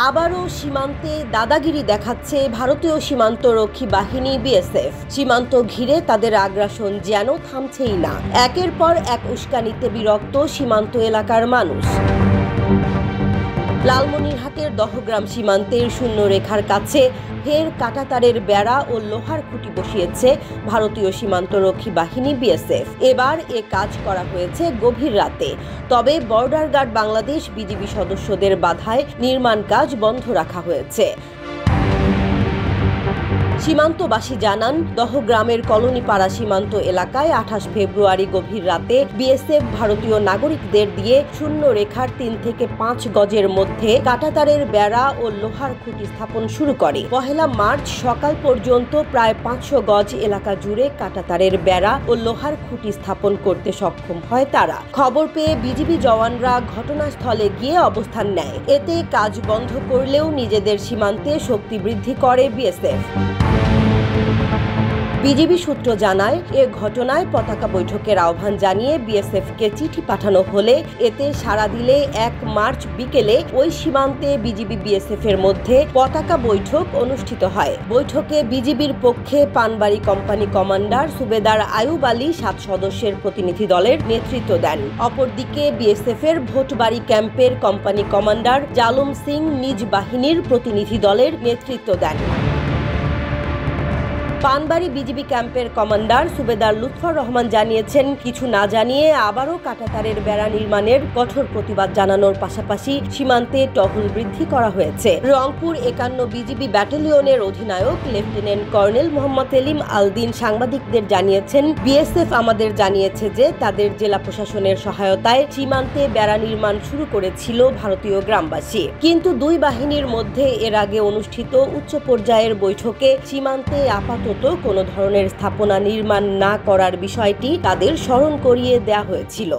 আবারও সীমান্তে দাদাগিরি দেখাচ্ছে ভারতীয় সীমান্তরক্ষী বাহিনী বিএসএফ। সীমান্ত ঘিরে তাদের আগ্রাসন যেন থামছেই না। একের পর এক উস্কানিতে বিরক্ত সীমান্ত এলাকার মানুষ। লালমনিরহাটের দহগ্রাম সীমান্তের শূন্য রেখার কাছে ফের কাঁটাতারের বেড়া ও লোহার খুঁটি বসিয়েছে ভারতীয় সীমান্তরক্ষী বাহিনী বিএসএফ। এবার এ কাজ করা হয়েছে গভীর রাতে। তবে বর্ডার গার্ড বাংলাদেশ বিজিবি সদস্যদের বাধায় নির্মাণ কাজ বন্ধ রাখা হয়েছে। সীমান্তবাসী জানান, দহগ্রামের কলোনিপাড়া সীমান্ত এলাকায় 28 ফেব্রুয়ারি গভীর রাতে বিএসএফ ভারতীয় নাগরিকদের দিয়ে শূন্য রেখার 3 থেকে 5 গজের মধ্যে কাঁটাতারের বেড়া ও লোহার খুঁটি স্থাপন শুরু করে। 1 মার্চ সকাল পর্যন্ত প্রায় 500 গজ এলাকা জুড়ে কাঁটাতারের বেড়া ও লোহার খুঁটি স্থাপন করতে সক্ষম হয় তারা। খবর পেয়ে বিজিবি জওয়ানরা ঘটনাস্থলে গিয়ে অবস্থান নেয়। এতে কাজ বন্ধ করলেও নিজেদের সীমান্তে শক্তি বৃদ্ধি করে বিএসএফ। বিজিবি সূত্র জানায়, এ ঘটনায় পতাকা বৈঠকের আহ্বান জানিয়ে বিএসএফকে চিঠি পাঠানো হলে এতে সাড়া দিলে 1 মার্চ বিকেলে ওই সীমান্তে বিজিবি বিএসএফ এর মধ্যে পতাকা বৈঠক অনুষ্ঠিত হয়। বৈঠকে বিজিবির পক্ষে পানবাড়ি কোম্পানি কমান্ডার সুবেদার আয়ুব আলী 7 সদস্যের প্রতিনিধি দলের নেতৃত্ব দেন। অপরদিকে বিএসএফ এর ভোটবাড়ি ক্যাম্পের কোম্পানি কমান্ডার জালুম সিং নিজ বাহিনীর প্রতিনিধি দলের নেতৃত্ব দেন। পানবাড়ি বিজিবি ক্যাম্পের কমান্ডার সুবেদার লুৎফর রহমান জানিয়েছেন, কিছু না জানিয়ে আবারও কাঁটাতারের বেড়া নির্মাণের কঠোর প্রতিবাদ জানানোর পাশাপাশি সীমান্তে টহল বৃদ্ধি করা হয়েছে। রংপুর 51 বিজিবি ব্যাটালিয়নের অধিনায়ক লেফটেন্যান্ট কর্নেল মোহাম্মদ সেলিম আলদিন সাংবাদিকদের জানিয়েছেন, বিএসএফ আমাদের জানিয়েছে যে তাদের জেলা প্রশাসনের সহায়তায় সীমান্তে বেড়া নির্মাণ শুরু করেছিল ভারতীয় গ্রামবাসী। কিন্তু দুই বাহিনীর মধ্যে এর আগে অনুষ্ঠিত উচ্চ পর্যায়ের বৈঠকে সীমান্তে আপাতত কোনো ধরনের স্থাপনা নির্মাণ না করার বিষয়টি তাদের স্মরণ করিয়ে দেয়া হয়েছিল।